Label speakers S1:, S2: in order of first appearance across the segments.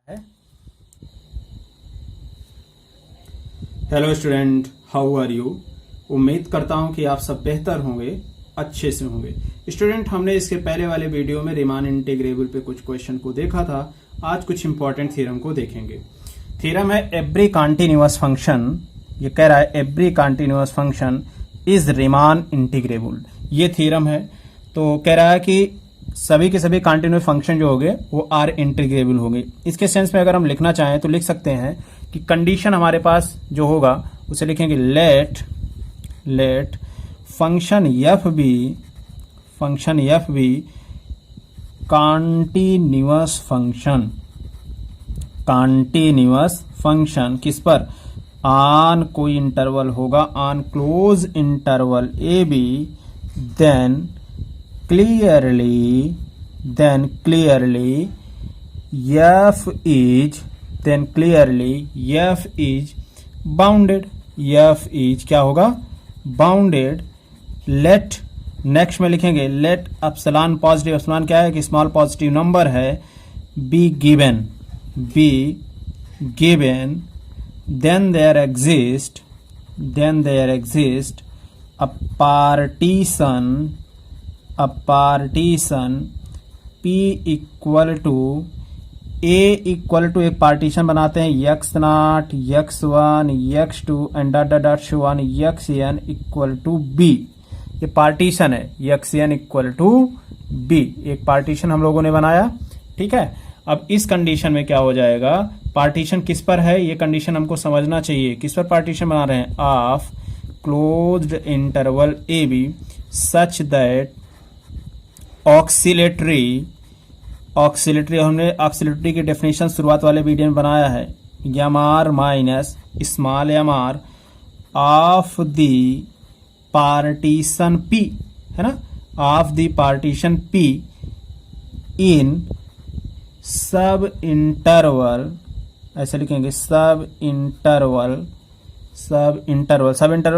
S1: है। Hello student, how are you. उम्मीद करता हूं कि आप सब बेहतर होंगे, अच्छे से होंगे। स्टूडेंट, हमने इसके पहले वाले वीडियो में रीमान इंटीग्रेबल पे कुछ क्वेश्चन को देखा था। आज कुछ इंपॉर्टेंट थ्योरम को देखेंगे। थ्योरम है एवरी कंटीन्यूअस फंक्शन। ये कह रहा है every continuous function is Riemann integrable. ये थ्योरम है। तो कह रहा है कि सभी के सभी कंटीन्यूअस फंक्शन जो होंगे वो आर इंटीग्रेबल होंगे। इसके सेंस में अगर हम लिखना चाहें तो लिख सकते हैं कि कंडीशन हमारे पास जो होगा उसे लिखेंगे let function f b continuous function किस पर, ऑन कोई इंटरवल होगा, on close interval A b, then clearly f is bounded। f is क्या होगा, बाउंडेड। लेट नेक्स्ट में लिखेंगे लेट एप्सिलॉन पॉजिटिव, एप्सिलॉन क्या है कि स्मॉल पॉजिटिव नंबर है, b given then there exist a partition P equal to एक partition बनाते हैं x0 x1 x2 and x1 xn equal to b। ये पार्टीशन है xn इक्वल टू b, एक पार्टीशन हम लोगों ने बनाया। ठीक है, अब इस कंडीशन में क्या हो जाएगा, पार्टीशन किस पर है ये कंडीशन हमको समझना चाहिए। किस पर पार्टीशन बना रहे हैं, of closed interval A B such that oscillatory हमने ऑक्सिलेटरी की डेफिनेशन शुरुआत वाले वीडियो में बनाया है, M R minus small M R of the partition P, है ना, of the partition P in sub interval, ऐसे लिखेंगे सब इंटरवल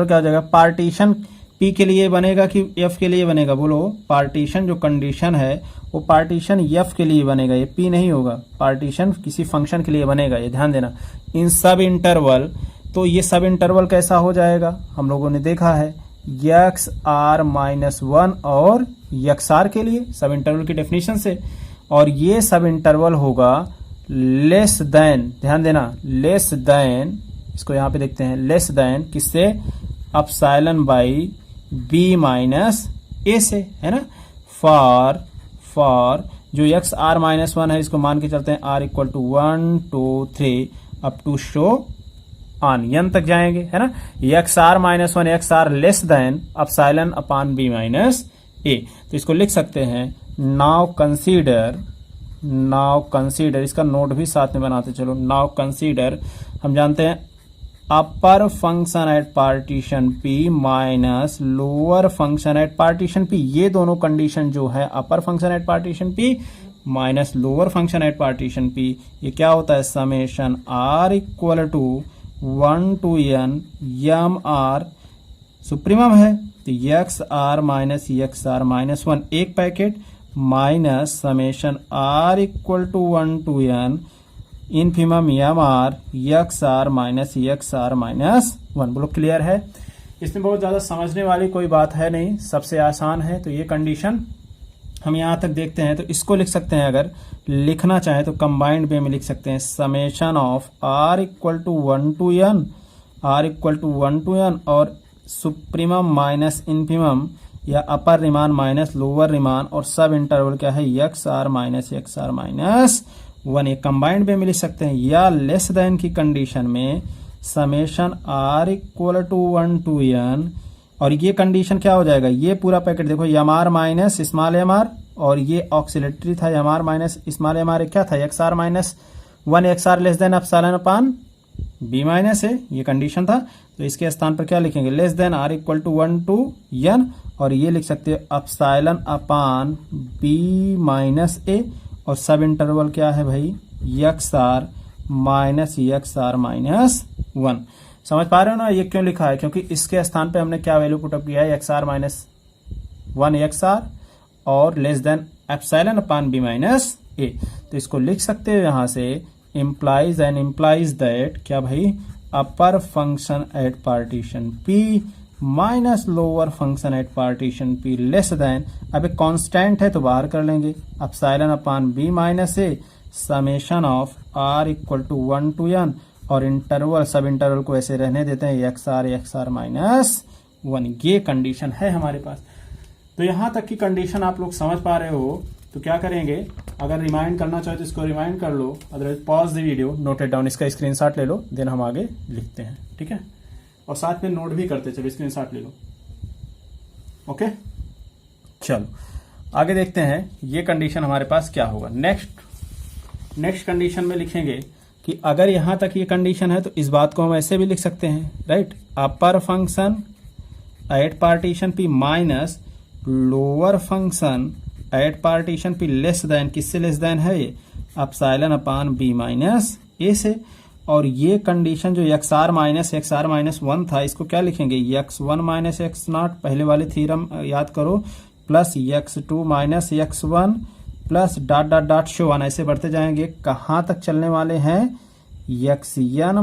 S1: क्या हो जाएगा, पार्टीशन पी के लिए बनेगा कि एफ के लिए बनेगा, बोलो। पार्टीशन जो कंडीशन है वो पार्टीशन एफ के लिए बनेगा, ये पी नहीं होगा। पार्टीशन किसी फंक्शन के लिए बनेगा, ये ध्यान देना। इन सब इंटरवल, तो ये सब इंटरवल कैसा हो जाएगा, हम लोगों ने देखा है एक्स आर माइनस 1 और एक्स आर के लिए सब इंटरवल की डेफिनेशन से। और ये सब इंटरवल होगा लेस देन, ध्यान देना, लेस देन, इसको यहां पे देखते हैं, लेस देन किससे, एप्सिलॉन बाई बी माइनस ए से, है ना। फॉर जो एक्स आर माइनस 1 है इसको मान के चलते हैं R equal to 1 2 3 up to so on N तक जाएंगे, है ना। X R minus 1 X R less than epsilon upon B minus A. तो इसको लिख सकते हैं नाउ कंसीडर, इसका नोट भी साथ में बनाते चलो। नाउ कंसीडर, हम जानते हैं upper function at partition P minus lower function at partition P. ये दोनों कंडीशन जो है upper function at partition P minus lower function at partition P, ये क्या होता है, summation are equal to 1 to n M R supremum है, तो एक्स आर माइनस 1 एक packet minus summation are equal to 1 to n infimum M R X R minus 1। बोलो clear है। इसमें बहुत ज्यादा समझने वाली कोई बात है नहीं, सबसे आसान है। तो ये कंडीशन हम यहां तक देखते हैं। तो इसको लिख सकते हैं, अगर लिखना चाहे तो कंबाइंड वे में लिख सकते हैं, summation of r equal to 1 to n और सुप्रीमम माइनस इनफिमम या upper Riemann minus lower Riemann, और सब इंटरवल क्या है, एक्स आर माइनस 1। एक कंबाइंड वे में लिख सकते हैं, या लेस देन की कंडीशन में summation are equal to 1 to n, और ये कंडीशन क्या हो जाएगा, ये पूरा पैकेट देखो, M R minus small M R, और ये ऑक्सिलेटरी था M R minus small M R, क्या था, X R minus 1 X R less than epsilon upon B minus A, ये कंडीशन था। तो इसके स्थान पर क्या लिखेंगे, less than are equal to 1 to n, और ये लिख सकते हो epsilon upon B minus A, और सब इंटरवल क्या है भाई, एक्स आर माइनस 1। समझ पा रहे हो ना, ये क्यों लिखा है, क्योंकि इसके स्थान पे हमने क्या वैल्यू पुटअप किया है, X R minus 1 X R और less than epsilon upon B minus A. तो इसको लिख सकते हो यहां से implies and implies that क्या भाई, upper function at partition P minus lower function at partition P less than, अब एक कांस्टेंट है तो बाहर कर लेंगे, epsilon upon B minus A summation of R equal to 1 to n, और इंटरवल सब इंटरवल को ऐसे रहने देते हैं एक्स आर माइनस 1। ये कंडीशन है हमारे पास। तो यहां तक की कंडीशन आप लोग समझ पा रहे हो। तो क्या करेंगे, अगर रिमाइंड करना चाहो तो इसको रिमाइंड कर लो, otherwise pause the video, note it down, इसका स्क्रीनशॉट ले लो, देन हम आगे लिखते हैं, ठीक है। और साथ में नोट भी करते, चलो स्क्रीनशॉट ले लो। ओके, चलो आगे देखते हैं ये कंडीशन हमारे पास क्या होगा। नेक्स्ट कंडीशन में लिखेंगे कि अगर यहां तक ये कंडीशन है तो इस बात को हम ऐसे भी लिख सकते हैं, right, upper function at partition P minus lower function at partition P less then, किससे लेस देन है ये, एप्सिलॉन अपान B माइनस ए से। और ये कंडीशन जो एक्स आर माइनस 1 था, इसको क्या लिखेंगे, x1 माइनस x0, पहले वाले थ्योरम याद करो, plus x2 minus x1 plus dot dot dot show on, ऐसे बढ़ते जाएंगे। कहां तक चलने वाले हैं, xn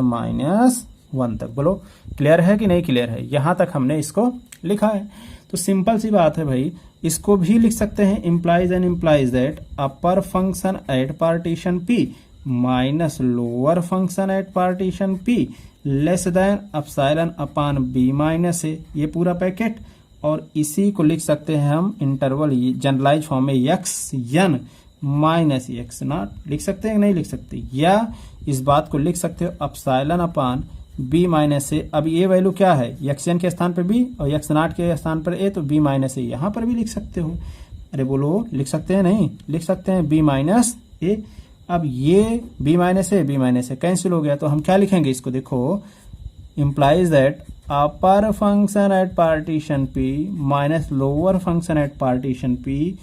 S1: माइनस 1 तक। बोलो क्लियर है कि नहीं क्लियर है, यहां तक हमने इसको लिखा है। तो सिंपल सी बात है भाई, इसको भी लिख सकते हैं, implies and implies that upper function at partition P minus lower function at partition P less than epsilon upon B minus A, ये पूरा पैकेट। और इसी को लिख सकते हैं हम इंटरवल जनरलाइज फॉर्म में xn माइनस x0 लिख सकते हैं, नहीं लिख सकते, या इस बात को लिख सकते हो epsilon upon B minus A. अब ये वैल्यू क्या है, xn के स्थान पर B और x0 के स्थान पर a, तो B माइनस ए यहां पर भी लिख सकते हो। अरे बोलो लिख सकते हैं, नहीं लिख सकते हैं, B माइनस ए। अब ये B माइनस ए कैंसिल हो गया, तो हम क्या लिखेंगे इसको, देखो, implies that upper function at partition P minus lower function at partition P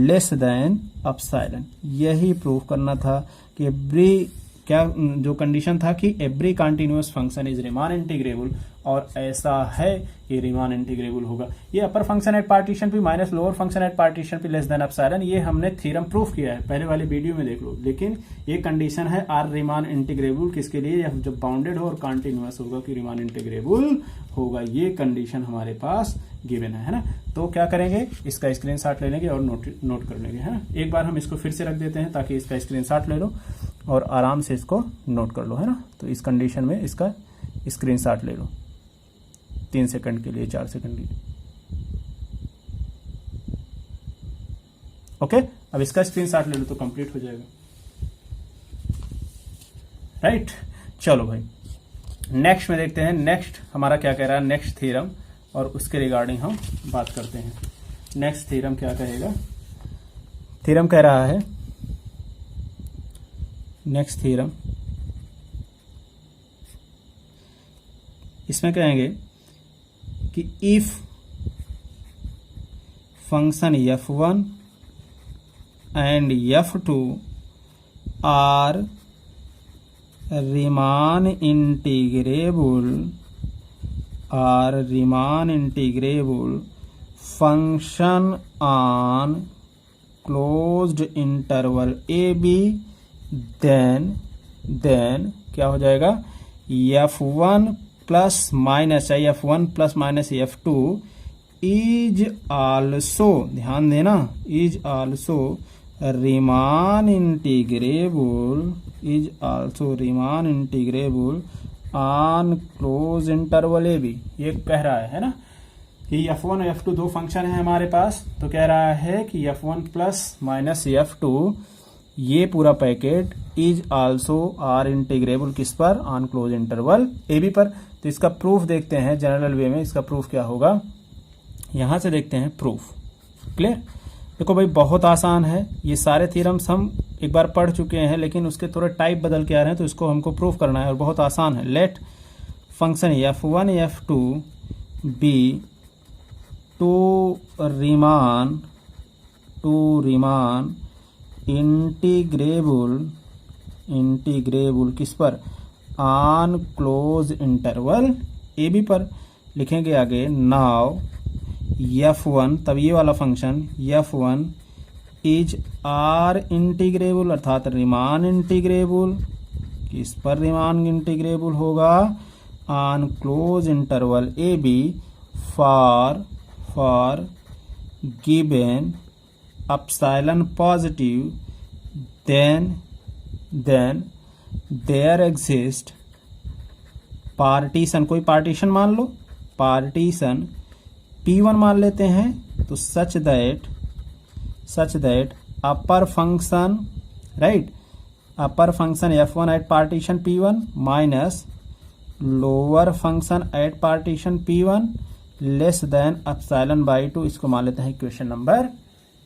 S1: less than epsilon। यही प्रूफ करना था कि जो कंडीशन था कि every continuous function is Riemann integrable, और ऐसा है कि रीमान इंटीग्रेबल होगा। ये upper function at partition P minus lower function at partition P less than epsilon, ये हमने थ्योरम प्रूफ किया है, पहले वाली वीडियो में देख लो। लेकिन ये कंडीशन है आर रीमान इंटीग्रेबल किसके लिए, जब बाउंडेड हो और कंटिन्यूअस होगा कि रीमान इंटीग्रेबल होगा। ये कंडीशन हमारे पास गिवन है ना। तो क्या करेंगे, इसका स्क्रीनशॉट ले लेंगे और नोट कर लेंगे, है ना। एक बार हम इसको फिर से रख देते हैं ताकि इसका स्क्रीनशॉट ले लो और आराम से इसको नोट कर लो, है ना। तो इस कंडीशन में इसका स्क्रीनशॉट ले लो 3 सेकंड के लिए, 4 सेकंड के लिए। ओके, अब इसका स्क्रीनशॉट ले लो तो कंप्लीट हो जाएगा, राइट। चलो भाई नेक्स्ट में देखते हैं, नेक्स्ट हमारा क्या कह रहा है, नेक्स्ट थ्योरम, और उसके रिगार्डिंग हम बात करते हैं। नेक्स्ट थ्योरम क्या कहेगा, थ्योरम कह रहा है, नेक्स्ट थ्योरम इसमें कहेंगे कि if function f1 and f2 are Riemann integrable function on closed interval AB, then क्या हो जाएगा, f1 plus minus f1 plus minus f2 is also, ध्यान देना, is also Riemann integrable on close interval AB। ये कह रहा है ना कि f1 और f2 दो फंक्शन है हमारे पास, तो कह रहा है कि f1 प्लस माइनस f2 ये पूरा packet is also are integrable किस पर, ऑन क्लोज इंटरवल AB पर। तो इसका प्रूफ देखते हैं जनरल वे में, इसका प्रूफ क्या होगा, यहां से देखते हैं प्रूफ। क्लियर, देखो भाई बहुत आसान है, ये सारे थ्योरम्स हम एक बार पढ़ चुके हैं, लेकिन उसके थोड़े टाइप बदल के आ रहे हैं, तो इसको हमको प्रूफ करना है और बहुत आसान है। Let function f1 f2 be two Riemann integrable किस पर, ऑन क्लोज इंटरवल AB पर। लिखेंगे आगे, नाउ f1, तब ये वाला function f1 is R integrable अर्थात रीमान इंटीग्रेबल, किस पर रीमान इंटीग्रेबल होगा, on close interval A b for given epsilon positive then there exist partition, कोई पार्टीशन मान लो, पार्टीशन P1 मान लेते हैं, तो such that upper function right, upper function F1 at partition P1 minus lower function at partition P1 less than epsilon by 2, इसको मान लेते हैं इक्वेशन नंबर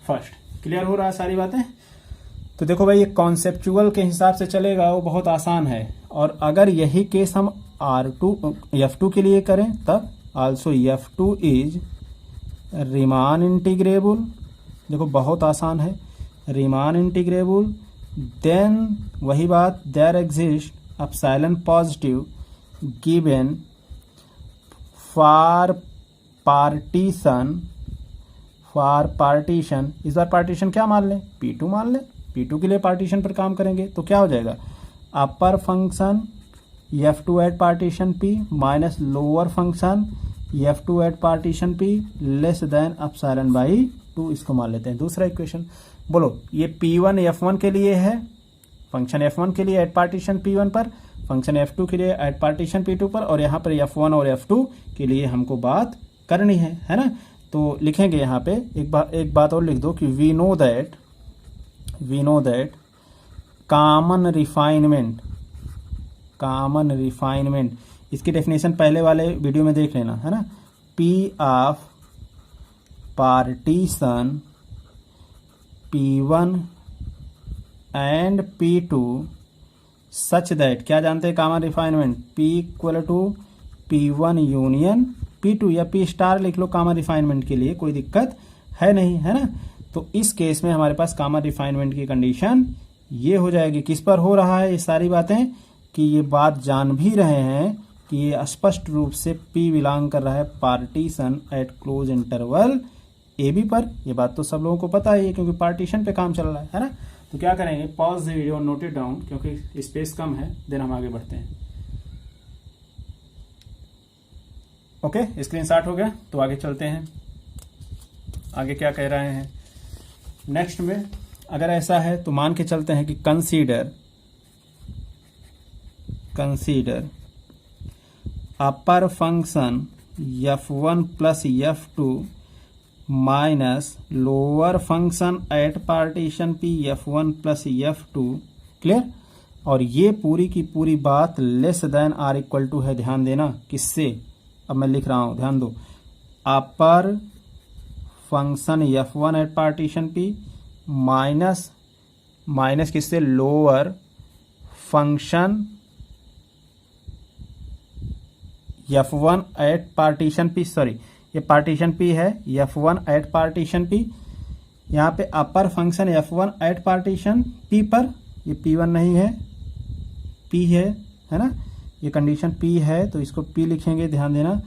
S1: फर्स्ट। क्लियर हो रहा है सारी बातें? तो देखो भाई, ये कॉन्सेप्चुअल के हिसाब से चलेगा, वो बहुत आसान है। और अगर यही केस हम F2 के लिए करें तब also F2 is Riemann integrable, देखो बहुत आसान है, रीमान इंटीग्रेबल, देन वही बात, there exist epsilon positive given for partition, इस बार पार्टीशन क्या मान लें, P2 मान लें, P2 के लिए पार्टीशन पर काम करेंगे तो क्या हो जाएगा, upper function F2 at partition P minus lower function F2 at partition P less than epsilon by 2, इसको मान लेते हैं दूसरा इक्वेशन। बोलो, ये P1 F1 के लिए है, फंक्शन F1 के लिए एट पार्टीशन P1 पर, फंक्शन F2 के लिए एट पार्टीशन P2 पर, और यहाँ पर F1 और F2 के लिए हमको बात करनी है ना। तो लिखेंगे यहाँ पे एक बात और लिख दो कि we know that common refinement, इसकी डेफिनेशन पहले वाले वीडियो में देख लेना है ना। P of partition P1 and P2 such that, क्या जानते हैं common refinement, P equal to P1 union P2 या P स्टार लिख लो कॉमन रिफाइनमेंट के लिए, कोई दिक्कत है नहीं, है ना। तो इस केस में हमारे पास कॉमन रिफाइनमेंट की कंडीशन ये हो जाएगी, किस पर हो रहा है ये सारी बातें, कि ये बात जान भी रहे हैं कि ये स्पष्ट रूप से P बिलोंग कर रहा है partition at close interval A b पर। ये बात तो सब लोगों को पता है क्योंकि पार्टीशन पे काम चल रहा है ना। तो क्या करेंगे, pause the video, note it down, क्योंकि स्पेस कम है, देन हम आगे बढ़ते हैं। ओके, स्क्रीनशॉट हो गया, तो आगे चलते हैं। आगे क्या कह रहे हैं नेक्स्ट में, अगर ऐसा है तो मान के चलते हैं कि consider upper function F1 plus F2 minus lower function at partition P F1 plus F2, clear. और ये पूरी की पूरी बात less than are equal to है, ध्यान देना किससे, अब मैं लिख रहा हूं, ध्यान दो, upper function F1 at partition P minus किससे, lower function F1 at partition P, sorry ये पार्टीशन P है, F1 एट पार्टीशन P, यहाँ पे upper function F1 at partition P पर, ये P1 नहीं है, P है ना, ये कंडीशन P है तो इसको P लिखेंगे, ध्यान देना,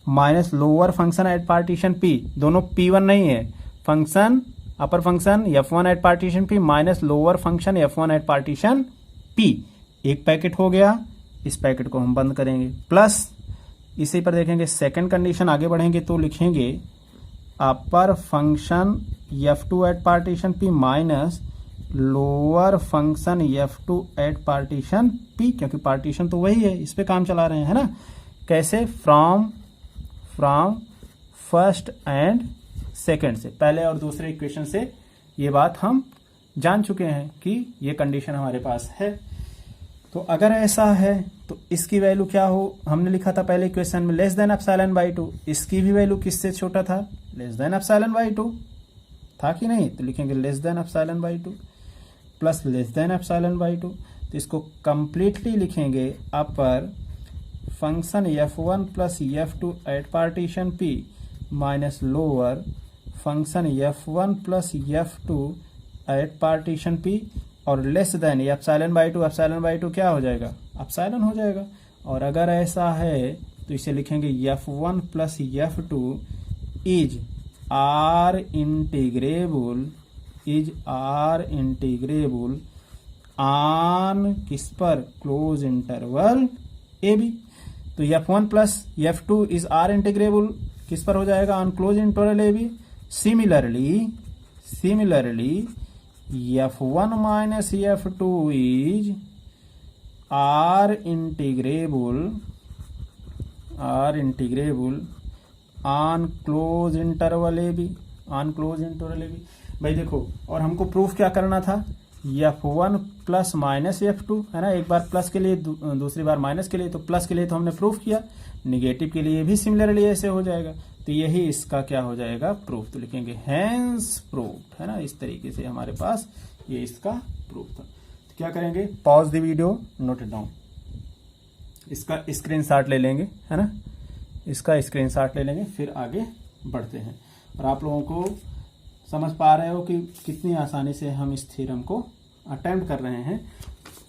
S1: minus lower function at partition P, दोनों P1 नहीं है, function upper function F1 at partition P minus lower function F1 at partition P, एक पैकेट हो गया, इस पैकेट को हम बंद करेंगे, प्लस इसी पर देखेंगे सेकंड कंडीशन, आगे बढ़ेंगे तो लिखेंगे upper function F2 at partition P minus lower function F2 at partition P, क्योंकि पार्टीशन तो वही है, इस पे काम चला रहे हैं, है ना। कैसे, फ्रॉम फर्स्ट एंड सेकंड से, पहले और दूसरे इक्वेशन से ये बात हम जान चुके हैं कि ये कंडीशन हमारे पास है। तो अगर ऐसा है तो इसकी वैल्यू क्या हो, हमने लिखा था पहले इक्वेशन में लेस देन एप्सिलॉन बाई 2, इसकी भी वैल्यू किससे छोटा था, लेस देन एप्सिलॉन बाई 2 था कि नहीं, तो लिखेंगे less than epsilon by 2 plus less than epsilon by 2, तो इसको कंप्लीटली लिखेंगे upper function F1 plus F2 at partition P minus lower function F1 plus F2 at partition P, और less than ये एप्सिलॉन बाई 2 क्या हो जाएगा, epsilon हो जाएगा। और अगर ऐसा है तो इसे लिखेंगे F1 plus F2 is R integrable is R integrable on किस पर, क्लोज इंटरवल ए बी। तो F1 plus F2 is R integrable किस पर हो जाएगा, on close interval A b. Similarly F1 minus F2 is R integrable on close interval A b, भाई देखो, और हमको प्रूफ क्या करना था, F1 प्लस माइनस F2 है ना, एक बार प्लस के लिए दूसरी बार माइनस के लिए, तो प्लस के लिए तो हमने प्रूफ किया, निगेटिव के लिए भी सिमिलरली ऐसे हो जाएगा, तो यही इसका क्या हो जाएगा, प्रूफ। तो लिखेंगे हैंस प्रूफ, है ना, इस तरीके से हमारे पास ये इसका प्रूफ था। तो क्या करेंगे, pause the video, note it down, इसका स्क्रीनशॉट ले लेंगे, है ना, इसका स्क्रीनशॉट ले लेंगे, फिर आगे बढ़ते हैं। और आप लोगों को समझ पा रहे हो कि कितनी आसानी से हम इस थ्योरम को अटेम्प्ट कर रहे हैं।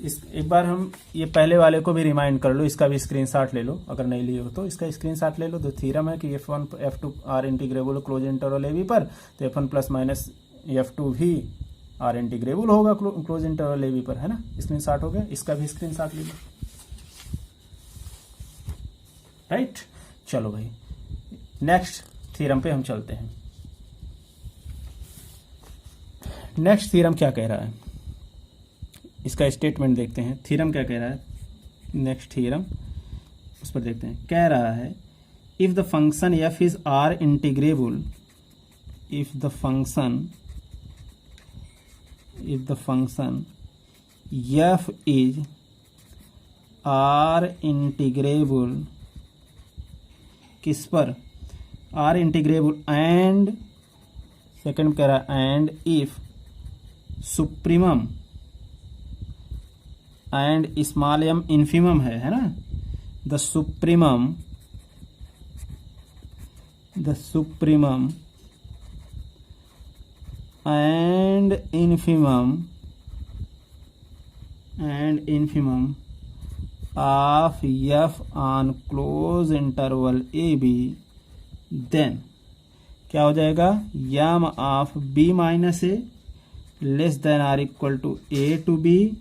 S1: एक बार हम ये पहले वाले को भी रिमाइंड कर लो, इसका भी स्क्रीनशॉट ले लो, अगर नहीं लिए हो तो इसका स्क्रीनशॉट ले लो। तो थ्योरम है कि F1 F2 R integrable close interval ए बी पर, तो F1 प्लस माइनस F2 भी आर इंटीग्रेबल होगा क्लोज इंटरवल ए बी पर, है ना। स्क्रीनशॉट हो गया, इसका भी स्क्रीनशॉट ले लो, राइट। चलो भाई नेक्स्ट थ्योरम पे हम चलते हैं। नेक्स्ट थ्योरम क्या कह रहा है, इसका स्टेटमेंट देखते हैं। थ्योरम क्या कह रहा है, नेक्स्ट थ्योरम उस पर देखते हैं। कह रहा है if the function f is R integrable, if the function f is R integrable किस पर, आर इंटीग्रेबल, एंड सेकंड कह रहा है and if supremum and small m infimum है ना, the supremum and infimum of f on close interval A b, then क्या हो जाएगा, m of b minus A less than are equal to a to b,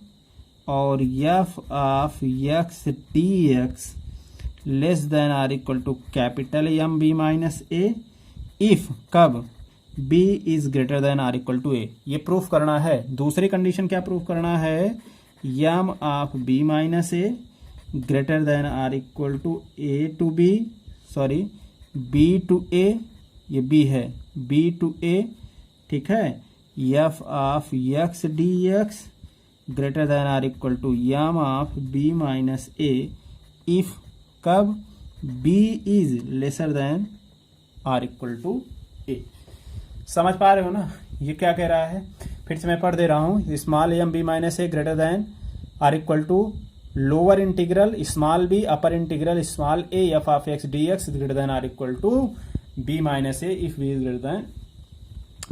S1: और f of x dx less than are equal to capital M b minus a, if कब b is greater than are equal to a। ये proof करना है। दूसरी condition क्या proof करना है, m of b minus a greater than are equal to a to b, sorry b to a, ये b है, b टू a, ठीक है। f of x dx greater than are equal to m of b minus a, if कब b is lesser than are equal to a। समझ पा रहे हो ना, ये क्या कह रहा है, फिर से मैं पढ़ दे रहा हूं। Small m b minus a greater than are equal to lower integral small b upper integral small a f of x dx greater than are equal to b minus a, if b is greater than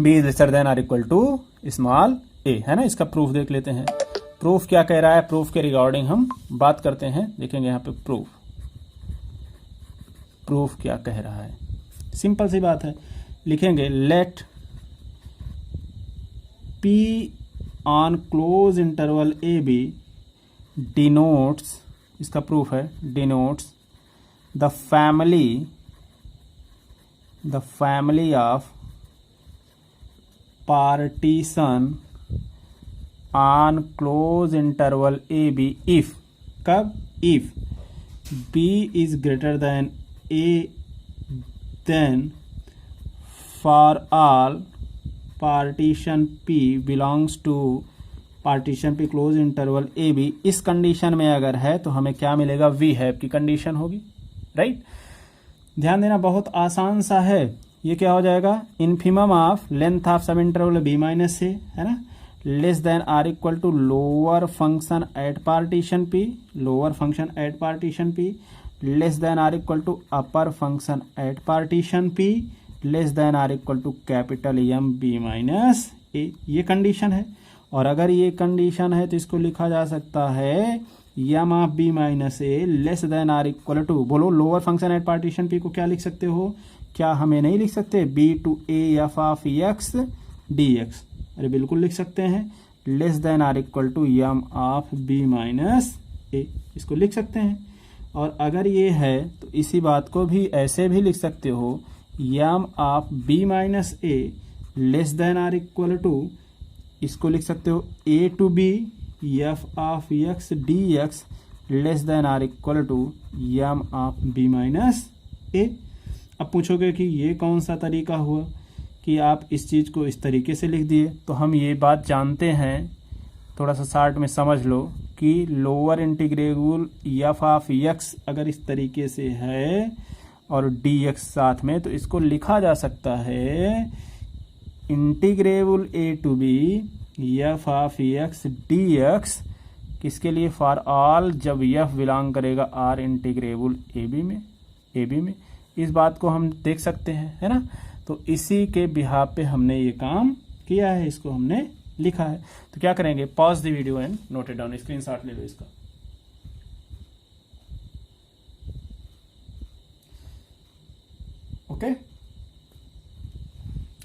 S1: b is lesser than are equal to small a, है ना। इसका proof देख लेते हैं। Proof क्या कह रहा है, प्रूफ के रिगार्डिंग हम बात करते हैं। देखेंगे यहाँ पे प्रूफ क्या कह रहा है। सिंपल सी बात है, लिखेंगे let p on close interval A B denotes, इसका प्रूफ है, denotes the family of partition on close interval A B, if कब, if b is greater than a, then for all partition p belongs to partition p close interval a b, इस condition में अगर है तो हमें क्या मिलेगा, we have की कंडीशन होगी, राइट। ध्यान देना, बहुत आसान सा है। ये क्या हो जाएगा, infimum of length of sub interval b minus A, है ना, less than are equal to lower function at partition p, lower function at partition p less than are equal to upper function at partition p less than are equal to capital M b minus a, ये condition है। और अगर ये condition है तो इसको लिखा जा सकता है M of b minus a less than are equal to, बोलो lower function at partition p को क्या लिख सकते हो, क्या हमें नहीं लिख सकते, b to a f of x dx, अरे बिल्कुल लिख सकते हैं, less than are equal to M of B minus A, इसको लिख सकते हैं। और अगर ये है तो इसी बात को भी ऐसे भी लिख सकते हो, M of B minus A less than are equal to, इसको लिख सकते हो A to B F of x D X less than are equal to M of B minus A. अब पूछोगे कि ये कौन सा तरीका हुआ कि आप इस चीज़ को इस तरीके से लिख दिए। तो हम ये बात जानते हैं, थोड़ा सा शार्ट में समझ लो कि lower integrable F of x अगर इस तरीके से है और डी एक्स साथ में, तो इसको लिखा जा सकता है integrable a to B F of x D x, किसके लिए, फॉर ऑल जब एफ बिलोंग करेगा आर इंटीग्रेबल ए बी में। इस बात को हम देख सकते हैं, है ना। तो इसी के बिहाफ पे हमने ये काम किया है, इसको हमने लिखा है। तो क्या करेंगे, pause the video and note it down, screenshot ले लो इसका। ओके,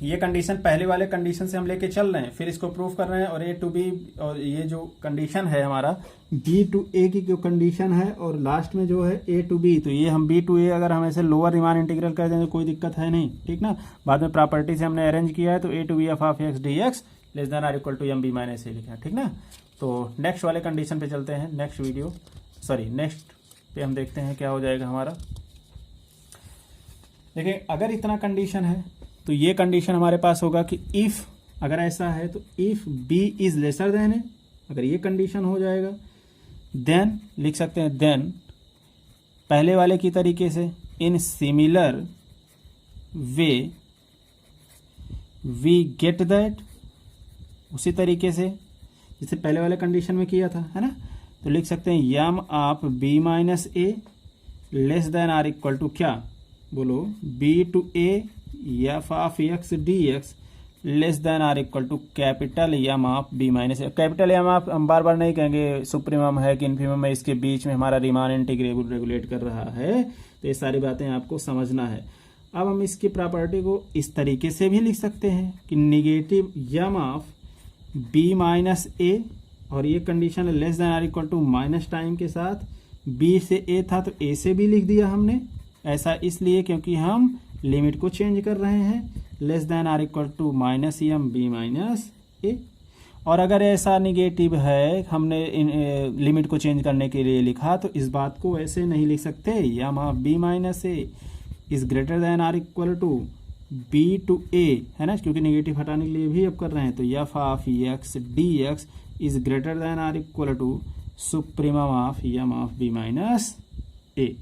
S1: ये कंडीशन पहले वाले कंडीशन से हम लेके चल रहे हैं, फिर इसको प्रूफ कर रहे हैं। और ए टू बी, और ये जो कंडीशन है हमारा बी टू ए की जो कंडीशन है, और लास्ट में जो है ए टू बी, तो ये हम बी टू ए अगर हम ऐसे लोअर रिमान इंटीग्रल कर दें तो कोई दिक्कत है नहीं, ठीक ना। बाद में प्रॉपर्टी से हमने अरेंज किया है, तो A to B F of x D X less than are equal to M B minus A लिखा है, ठीक ना। तो नेक्स्ट वाले कंडीशन पे चलते हैं, नेक्स्ट पे हम देखते हैं क्या हो जाएगा हमारा। देखिए, अगर इतना कंडीशन है तो ये कंडीशन हमारे पास होगा कि इफ, अगर ऐसा है तो if b is lesser than है, अगर ये कंडीशन हो जाएगा, देन लिख सकते हैं, देन पहले वाले की तरीके से in similar way we get that, उसी तरीके से जैसे पहले वाले कंडीशन में किया था, है ना। तो लिख सकते हैं M of B minus A less than are equal to क्या, बोलो, B to A F of x D X less than are equal to capital M of B minus A. Capital M of हम बार बार नहीं कहेंगे supremum है कि infimum है, इसके बीच में हमारा रीमान इंटीग्रेबल रेगुलेट कर रहा है, तो ये सारी बातें आपको समझना है। अब हम इसकी प्रॉपर्टी को इस तरीके से भी लिख सकते हैं कि negative M of B minus A, और ये कंडीशन है less than are equal to minus time के साथ, बी से ए था तो ए से भी लिख दिया हमने, ऐसा इसलिए क्योंकि हम लिमिट को चेंज कर रहे हैं, less than are equal to minus M B minus A. और अगर ऐसा निगेटिव है, हमने लिमिट को चेंज करने के लिए लिखा, तो इस बात को ऐसे नहीं लिख सकते, M of B minus A is greater than are equal to B to A, है ना, क्योंकि निगेटिव हटाने के लिए भी अब कर रहे हैं। तो f of x D x is greater than are equal to supremum of m of B minus A.